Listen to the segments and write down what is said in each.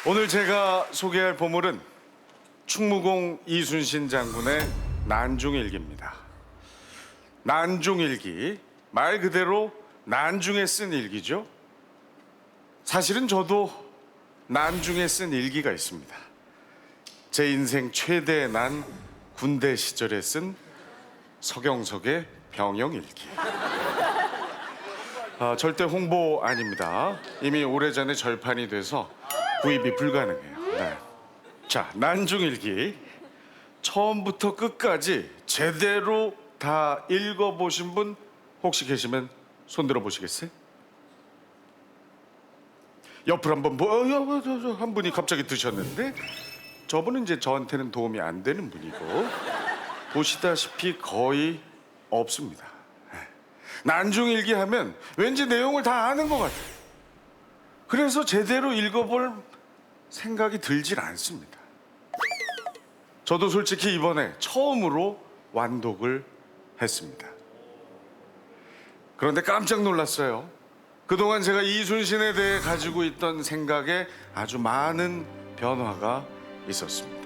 오늘 제가 소개할 보물은 충무공 이순신 장군의 난중일기입니다. 난중일기, 말 그대로 난중에 쓴 일기죠. 사실은 저도 난중에 쓴 일기가 있습니다. 제 인생 최대의 난 군대 시절에 쓴 서경석의 병영일기. 절대 홍보 아닙니다. 이미 오래전에 절판이 돼서 구입이 불가능해요. 네. 자, 난중일기 처음부터 끝까지 제대로 다 읽어보신 분 혹시 계시면 손 들어보시겠어요? 옆을 한번 한 분이 갑자기 드셨는데 저분은 이제 저한테는 도움이 안 되는 분이고 보시다시피 거의 없습니다. 난중일기 하면 왠지 내용을 다 아는 것 같아요. 그래서 제대로 읽어볼 생각이 들질 않습니다. 저도 솔직히 이번에 처음으로 완독을 했습니다. 그런데 깜짝 놀랐어요. 그동안 제가 이순신에 대해 가지고 있던 생각에 아주 많은 변화가 있었습니다.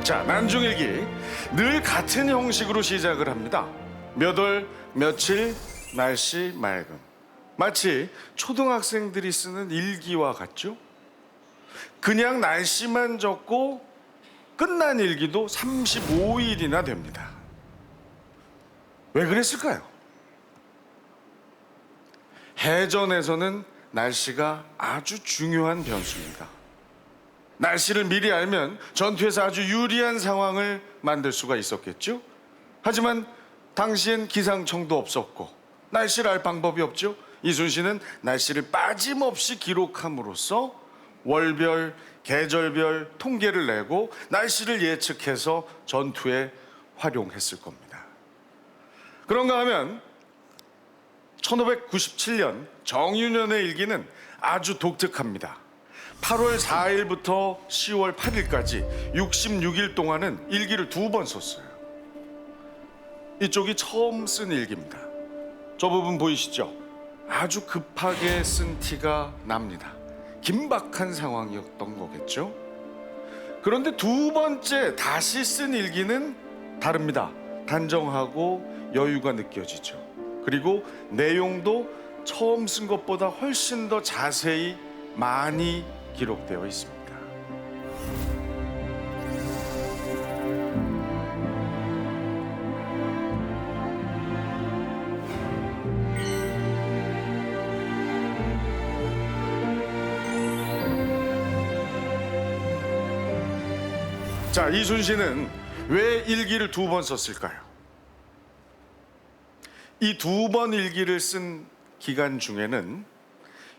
자, 난중일기 늘 같은 형식으로 시작을 합니다. 몇 월, 며칠, 날씨, 맑음. 마치 초등학생들이 쓰는 일기와 같죠? 그냥 날씨만 적고 끝난 일기도 35일이나 됩니다. 왜 그랬을까요? 해전에서는 날씨가 아주 중요한 변수입니다. 날씨를 미리 알면 전투에서 아주 유리한 상황을 만들 수가 있었겠죠. 하지만 당시엔 기상청도 없었고 날씨를 알 방법이 없죠. 이순신은 날씨를 빠짐없이 기록함으로써 월별, 계절별 통계를 내고 날씨를 예측해서 전투에 활용했을 겁니다. 그런가 하면 1597년 정유년의 일기는 아주 독특합니다. 8월 4일부터 10월 8일까지 66일 동안은 일기를 2번 썼어요. 이쪽이 처음 쓴 일기입니다. 저 부분 보이시죠? 아주 급하게 쓴 티가 납니다. 긴박한 상황이었던 거겠죠? 그런데 2번째 다시 쓴 일기는 다릅니다. 단정하고 여유가 느껴지죠. 그리고 내용도 처음 쓴 것보다 훨씬 더 자세히 많이 기록되어 있습니다. 자, 이순신은 왜 일기를 2번 썼을까요? 이 2번 일기를 쓴 기간 중에는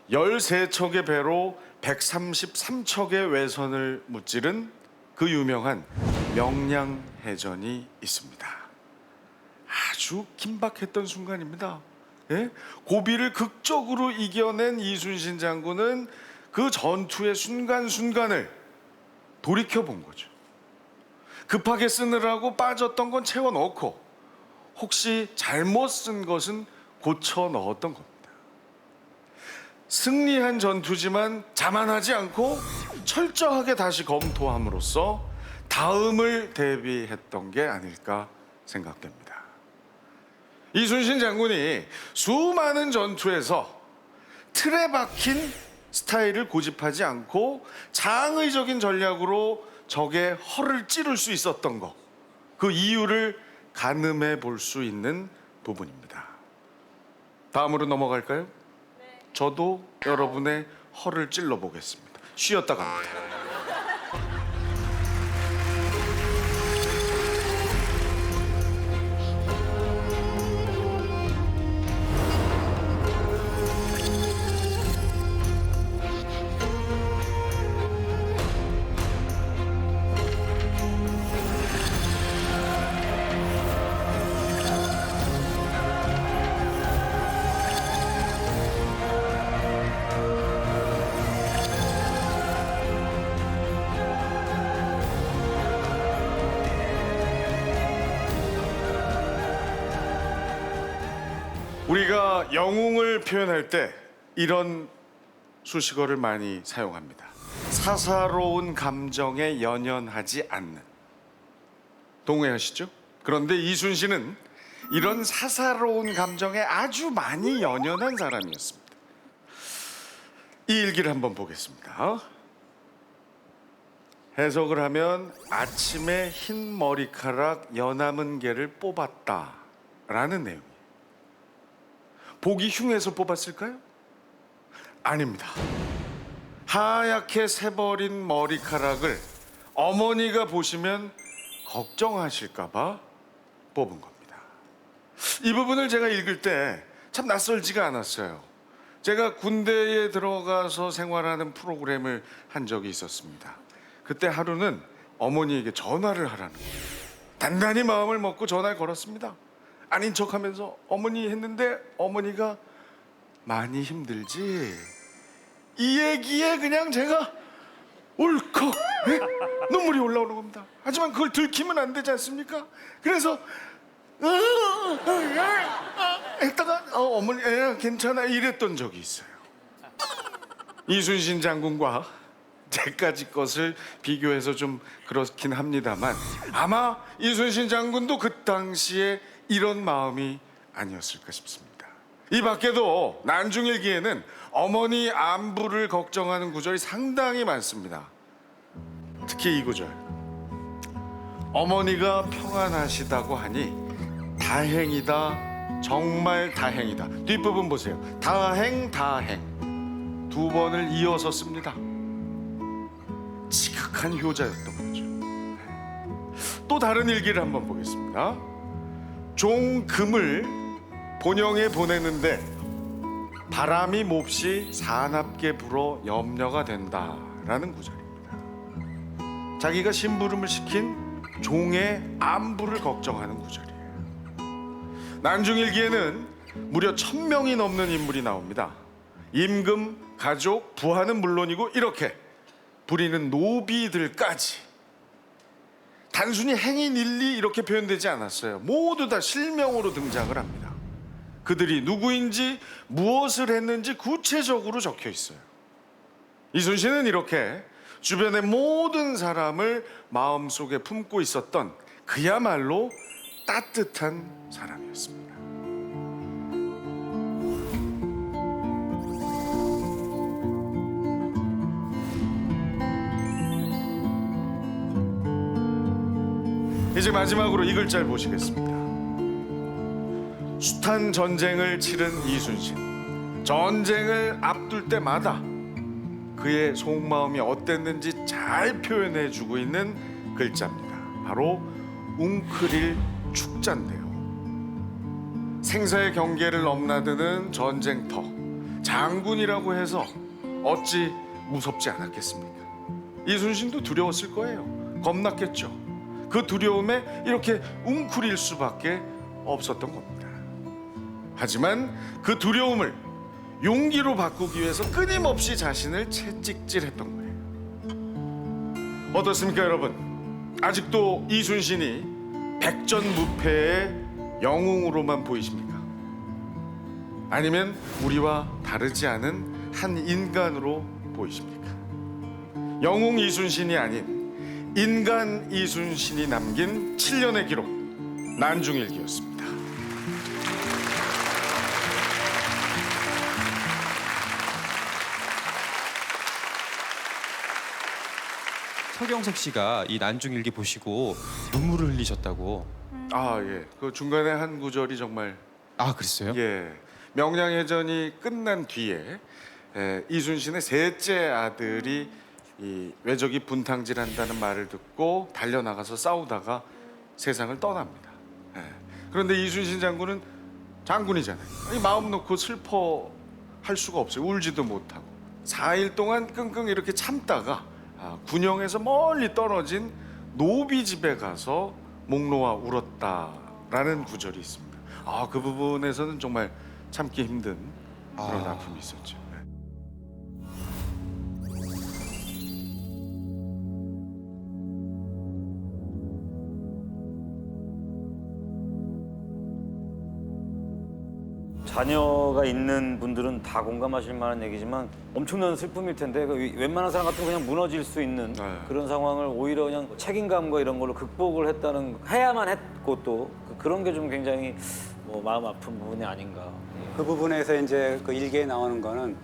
13척의 배로 133척의 외선을 무찌른 그 유명한 명량해전이 있습니다. 아주 긴박했던 순간입니다. 예? 고비를 극적으로 이겨낸 이순신 장군은 그 전투의 순간순간을 돌이켜본 거죠. 급하게 쓰느라고 빠졌던 건 채워 넣고 혹시 잘못 쓴 것은 고쳐 넣었던 겁니다. 승리한 전투지만 자만하지 않고 철저하게 다시 검토함으로써 다음을 대비했던 게 아닐까 생각됩니다. 이순신 장군이 수많은 전투에서 틀에 박힌 스타일을 고집하지 않고 장의적인 전략으로 적의 허를 찌를 수 있었던 것, 그 이유를 가늠해 볼 수 있는 부분입니다. 다음으로 넘어갈까요? 저도 여러분의 허를 찔러 보겠습니다. 쉬었다 갑니다. 우리가 영웅을 표현할 때 이런 수식어를 많이 사용합니다. 사사로운 감정에 연연하지 않는. 동의하시죠? 그런데 이순신은 이런 사사로운 감정에 아주 많이 연연한 사람이었습니다. 이 일기를 한번 보겠습니다. 해석을 하면 아침에 흰 머리카락 연남은 개를 뽑았다라는 내용이에요. 보기 흉해서 뽑았을까요? 아닙니다. 하얗게 새버린 머리카락을 어머니가 보시면 걱정하실까봐 뽑은 겁니다. 이 부분을 제가 읽을 때 참 낯설지가 않았어요. 제가 군대에 들어가서 생활하는 프로그램을 한 적이 있었습니다. 그때 하루는 어머니에게 전화를 하라는 거예요. 단단히 마음을 먹고 전화를 걸었습니다. 아닌 척하면서 어머니 했는데 어머니가 많이 힘들지? 이 얘기에 그냥 제가 울컥 눈물이 올라오는 겁니다. 하지만 그걸 들키면 안 되지 않습니까? 그래서 했다가 어머니 괜찮아 이랬던 적이 있어요. 이순신 장군과 제까지 것을 비교해서 좀 그렇긴 합니다만 아마 이순신 장군도 그 당시에 이런 마음이 아니었을까 싶습니다. 이 밖에도 난중일기에는 어머니 안부를 걱정하는 구절이 상당히 많습니다. 특히 이 구절. 어머니가 평안하시다고 하니 다행이다, 정말 다행이다. 뒷부분 보세요. 다행, 다행. 두 번을 이어서 씁니다. 지극한 효자였던 거죠. 또 다른 일기를 한번 보겠습니다. 종금을 본영에 보내는데 바람이 몹시 사납게 불어 염려가 된다라는 구절입니다. 자기가 심부름을 시킨 종의 안부를 걱정하는 구절이에요. 난중일기에는 무려 1000명이 넘는 인물이 나옵니다. 임금, 가족, 부하는 물론이고 이렇게 부리는 노비들까지 단순히 행인 일리 이렇게 표현되지 않았어요. 모두 다 실명으로 등장을 합니다. 그들이 누구인지 무엇을 했는지 구체적으로 적혀 있어요. 이순신은 이렇게 주변의 모든 사람을 마음속에 품고 있었던 그야말로 따뜻한 사람이었습니다. 이제 마지막으로 이 글자를 보시겠습니다. 숱한 전쟁을 치른 이순신. 전쟁을 앞둘 때마다 그의 속마음이 어땠는지 잘 표현해주고 있는 글자입니다. 바로 웅크릴 축자인데요. 생사의 경계를 넘나드는 전쟁터. 장군이라고 해서 어찌 무섭지 않았겠습니까? 이순신도 두려웠을 거예요. 겁났겠죠. 그 두려움에 이렇게 웅크릴 수밖에 없었던 겁니다. 하지만 그 두려움을 용기로 바꾸기 위해서 끊임없이 자신을 채찍질했던 거예요. 어떻습니까, 여러분? 아직도 이순신이 백전무패의 영웅으로만 보이십니까? 아니면 우리와 다르지 않은 한 인간으로 보이십니까? 영웅 이순신이 아닌 인간 이순신이 남긴 7년의 기록, 난중일기였습니다. 서경석 씨가 이 난중일기 보시고 눈물을 흘리셨다고. 예. 그 중간에 한 구절이 정말 아, 그랬어요? 명량해전이 끝난 뒤에 이순신의 셋째 아들이 이 외적이 분탕질한다는 말을 듣고 달려나가서 싸우다가 세상을 떠납니다. 그런데 이순신 장군은 장군이잖아요. 마음 놓고 슬퍼할 수가 없어요. 울지도 못하고 4일 동안 끙끙 이렇게 참다가 군영에서 멀리 떨어진 노비 집에 가서 목 놓아 울었다라는 구절이 있습니다. 그 부분에서는 정말 참기 힘든 그런 아픔이 있었죠. 자녀가 있는 분들은 다 공감하실 만한 얘기지만 엄청난 슬픔일 텐데 웬만한 사람 같으면 그냥 무너질 수 있는 네. 그런 상황을 오히려 그냥 책임감과 이런 걸로 극복을 해야만 했고 또 그런 게 좀 굉장히 뭐 마음 아픈 부분이 아닌가. 그 부분에서 이제 그 일기에 나오는 거는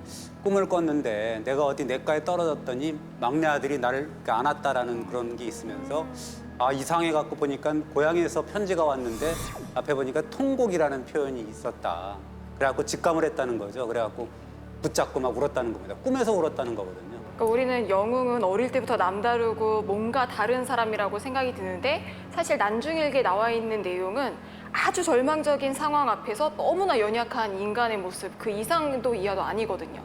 꿈을 꿨는데 내가 어디 내과에 떨어졌더니 막내 아들이 나를 이렇게 안았다라는 그런 게 있으면서 이상해 갖고 보니까 고향에서 편지가 왔는데 앞에 보니까 통곡이라는 표현이 있었다. 그래갖고 직감을 했다는 거죠. 그래갖고 붙잡고 막 울었다는 겁니다. 꿈에서 울었다는 거거든요. 그러니까 우리는 영웅은 어릴 때부터 남다르고 뭔가 다른 사람이라고 생각이 드는데 사실 난중일기에 나와 있는 내용은 아주 절망적인 상황 앞에서 너무나 연약한 인간의 모습 그 이상도 이하도 아니거든요.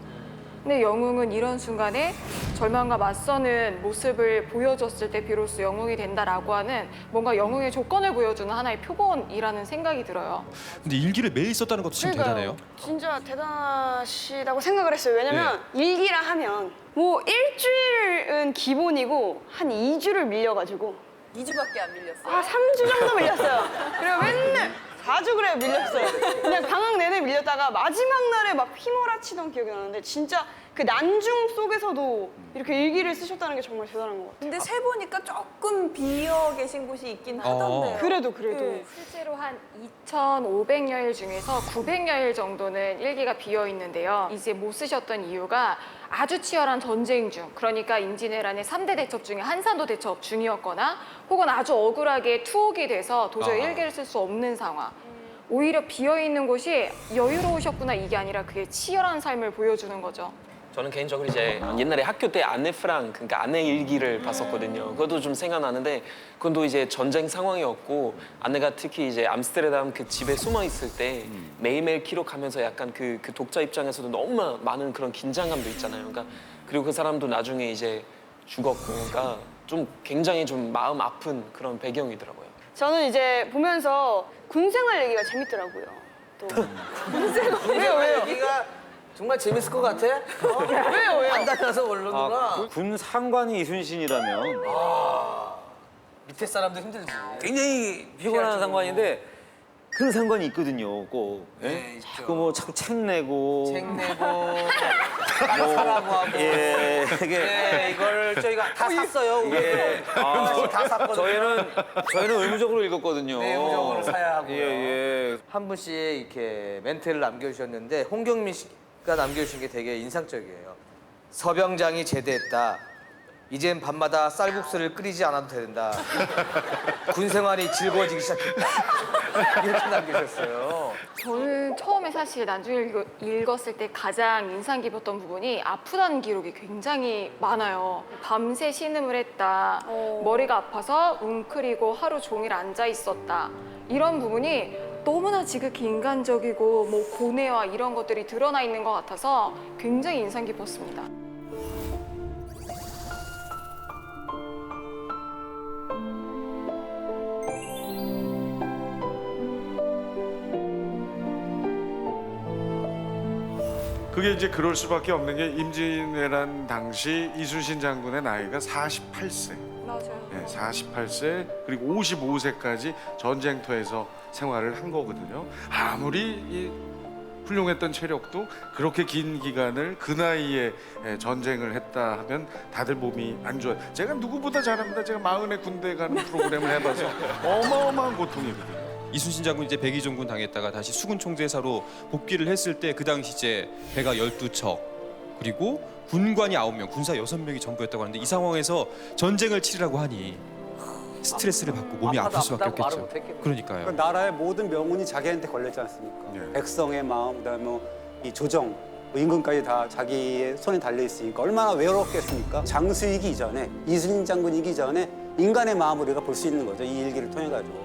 근데 영웅은 이런 순간에 절망과 맞서는 모습을 보여줬을 때 비로소 영웅이 된다라고 하는 뭔가 영웅의 조건을 보여주는 하나의 표본이라는 생각이 들어요. 근데 일기를 매일 썼다는 것도 참 대단해요. 진짜 대단하시다고 생각을 했어요. 왜냐면 일기라 하면 뭐 일주일은 기본이고 한 2주를 밀려가지고 2주밖에 안 밀렸어요. 3주 정도 밀렸어요. 그리고 맨날 4주 그래 밀렸어요. 그냥 방학 내내 밀렸다가 마지막 날에 막 휘몰아치던 기억이 나는데 진짜 그 난중 속에서도 이렇게 일기를 쓰셨다는 게 정말 대단한 것 같아요. 근데 세 보니까 조금 비어 계신 곳이 있긴 하던데요. 그래도. 네. 실제로 한 2,500여일 중에서 900여일 정도는 일기가 비어 있는데요. 이제 못 쓰셨던 이유가 아주 치열한 전쟁 중, 그러니까 임진왜란의 3대 대첩 중에 한산도 대첩 중이었거나 혹은 아주 억울하게 투옥이 돼서 도저히 일기를 쓸 수 없는 상황. 오히려 비어 있는 곳이 여유로우셨구나 이게 아니라 그게 치열한 삶을 보여주는 거죠. 저는 개인적으로 이제 옛날에 학교 때 아네 프랑, 그러니까 아내 일기를 봤었거든요. 그것도 좀 생각나는데 그것도 이제 전쟁 상황이었고 아내가 특히 이제 암스테르담 그 집에 숨어 있을 때 매일매일 기록하면서 약간 그 독자 입장에서도 너무 많은 그런 긴장감도 있잖아요. 그러니까 그리고 그 사람도 나중에 이제 죽었고, 그러니까 좀 굉장히 좀 마음 아픈 그런 배경이더라고요. 저는 이제 보면서 군생활 얘기가 재밌더라고요. 또 왜요? 여기가 정말 재밌을 것 같아? 왜요? 안 다녀서 원로구나. 군 상관이 이순신이라면 밑에 사람도 힘들지. 굉장히 피곤한 상관인데 그 상관이 있거든요. 꼭. 네, 있죠. 자꾸 뭐 자꾸 책 내고. 책 내고 사라고 하고. 예, 이게 네, 이걸 저희가 다 샀어요. 예. 다 샀거든요. 저희는 의무적으로 읽었거든요. 네, 의무적으로 사야 하고요. 예. 한 분씩 이렇게 멘트를 남겨주셨는데 홍경민 씨가 남겨주신 게 되게 인상적이에요. 서병장이 제대했다. 이젠 밤마다 쌀국수를 끓이지 않아도 된다. 군 생활이 즐거워지기 시작했다. 이렇게 남기셨어요. 저는 처음에 사실 난중일 읽었을 때 가장 인상 깊었던 부분이 아프다는 기록이 굉장히 많아요. 밤새 신음을 했다. 머리가 아파서 웅크리고 하루 종일 앉아 있었다. 이런 부분이 너무나 지극히 인간적이고 뭐 고뇌와 이런 것들이 드러나 있는 것 같아서 굉장히 인상 깊었습니다. 그게 이제 그럴 수밖에 없는 게 임진왜란 당시 이순신 장군의 나이가 48세. 맞아요. 네, 48세 그리고 55세까지 전쟁터에서 생활을 한 거거든요. 아무리 이 훌륭했던 체력도 그렇게 긴 기간을 그 나이에 전쟁을 했다 하면 다들 몸이 안 좋아요. 제가 누구보다 잘합니다. 제가 40에 군대 가는 프로그램을 해봐서 어마어마한 고통이거든요. 이순신 장군 이제 백의종군 당했다가 다시 수군 총재사로 복귀를 했을 때 그 당시 이제 배가 12척 그리고 군관이 9명, 군사 6명이 전부였다고 하는데 이 상황에서 전쟁을 치르라고 하니 스트레스를 받고 몸이 아플 수밖에 아프다고 말을 없겠죠. 못했겠네. 그러니까요. 그 나라의 모든 명운이 자기한테 걸렸지 않습니까? 네. 백성의 마음, 그다음에 이 조정, 임금까지 다 자기의 손에 달려 있으니까 얼마나 외롭겠습니까? 장수이기 이전에, 이순신 장군이기 전에 인간의 마음을 우리가 볼 수 있는 거죠. 이 일기를 통해 가지고.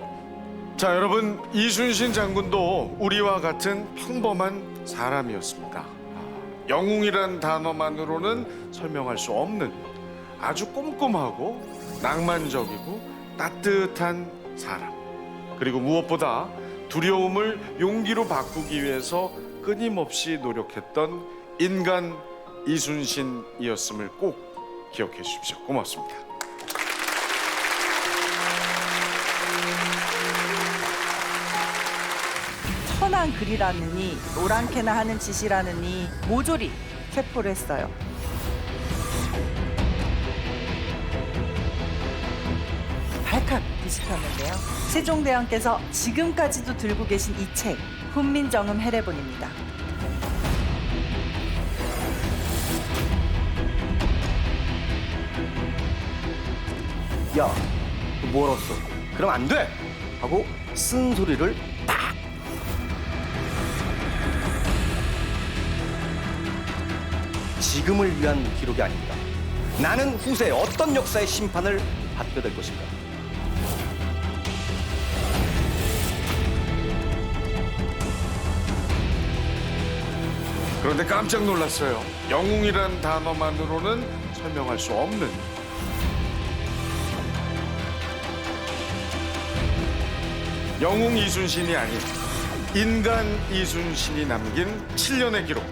자, 여러분, 이순신 장군도 우리와 같은 평범한 사람이었습니다. 영웅이란 단어만으로는 설명할 수 없는 아주 꼼꼼하고 낭만적이고 따뜻한 사람. 그리고 무엇보다 두려움을 용기로 바꾸기 위해서 끊임없이 노력했던 인간 이순신이었음을 꼭 기억해 주십시오. 고맙습니다. 타고난 글이라느니 노랑캐나 하는 짓이라느니 모조리 체포를 했어요. 발칵 뒤집혔는데요. 세종대왕께서 지금까지도 들고 계신 이 책, 훈민정음 해례본입니다. 야, 너 뭘 얻었어? 그럼 안 돼! 하고 쓴 소리를 딱! 지금을 위한 기록이 아닙니다. 나는 후세 어떤 역사의 심판을 받게 될 것인가. 그런데 깜짝 놀랐어요. 영웅이란 단어만으로는 설명할 수 없는 영웅 이순신이 아닌 인간 이순신이 남긴 7년의 기록.